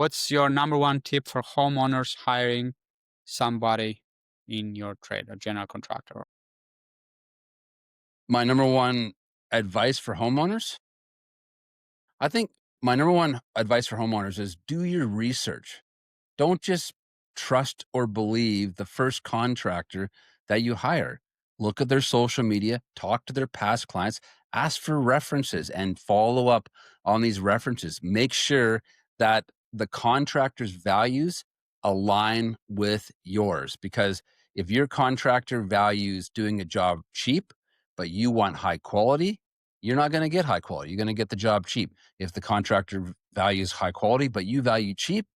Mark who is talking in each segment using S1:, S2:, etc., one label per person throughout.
S1: What's your number one tip for homeowners hiring somebody in your trade, a general contractor?
S2: My number one advice for homeowners? I think my number one advice for homeowners is do your research. Don't just trust or believe the first contractor that you hire. Look at their social media, talk to their past clients, ask for references and follow up on these references. Make sure that the contractor's values align with yours because if your contractor values doing a job cheap, but you want high quality, you're not going to get high quality. You're going to get the job cheap. If the contractor values high quality, but you value cheap,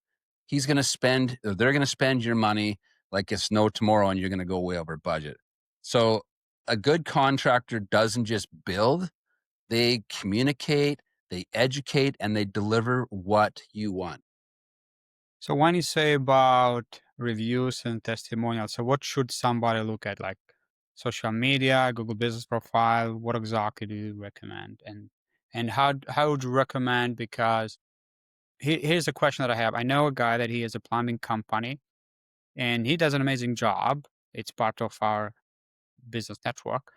S2: he's gonna spend or they're gonna spend your money like it's no tomorrow and you're gonna go way over budget. So a good contractor doesn't just build, they communicate, they educate, and they deliver what you want.
S1: So when you say about reviews and testimonials, so what should somebody look at? Like social media, Google Business Profile, what exactly do you recommend? And how would you recommend? Because here's a question that I have. I know a guy that he has a plumbing company and he does an amazing job. It's part of our business network,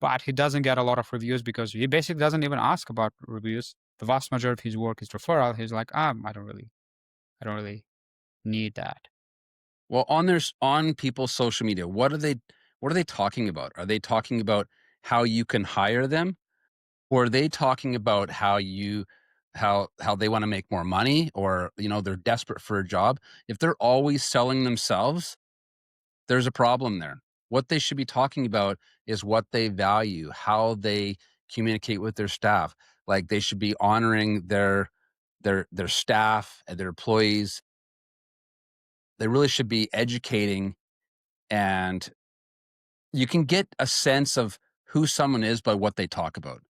S1: but he doesn't get a lot of reviews because he basically doesn't even ask about reviews. The vast majority of his work is referral. He's like, I don't really need that.
S2: Well, on people's social media, what are they talking about? Are they talking about how you can hire them? Or are they talking about how they want to make more money or they're desperate for a job? If they're always selling themselves, there's a problem there. What they should be talking about is what they value, how they communicate with their staff. Like they should be honoring their staff and their employees. They really should be educating, and you can get a sense of who someone is by what they talk about.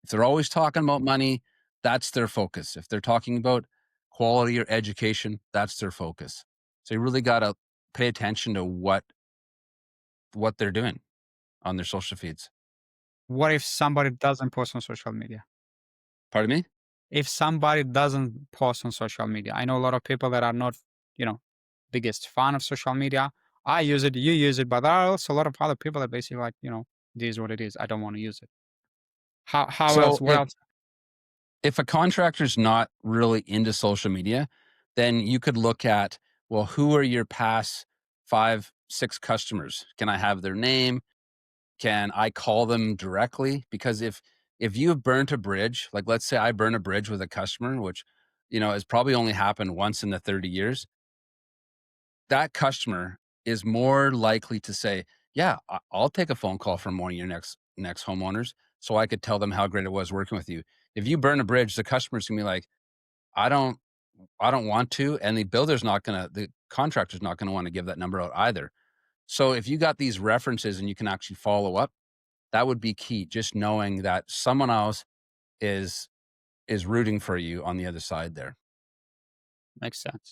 S2: If they're always talking about money, that's their focus. If they're talking about quality or education, that's their focus. So you really got to pay attention to what they're doing on their social feeds.
S1: What if somebody doesn't post on social media?
S2: Pardon me?
S1: If somebody doesn't post on social media, I know a lot of people that are not, you know, biggest fan of social media. I use it, you use it, but there are also a lot of other people that basically like, this is what it is. I don't want to use it. How else?
S2: So
S1: What
S2: if
S1: else?
S2: if a contractor's not really into social media, then you could look at, well, who are your past 5, 6 customers? Can I have their name? Can I call them directly? Because if you've burnt a bridge, like let's say I burn a bridge with a customer, which has probably only happened once in the 30 years, that customer is more likely to say, "Yeah, I'll take a phone call from one of your next homeowners, so I could tell them how great it was working with you." If you burn a bridge, the customer's gonna be like, "I don't, I don't want to," and the contractor's not gonna want to give that number out either. So if you got these references and you can actually follow up, that would be key. Just knowing that someone else is is rooting for you on the other side there.
S1: Makes sense.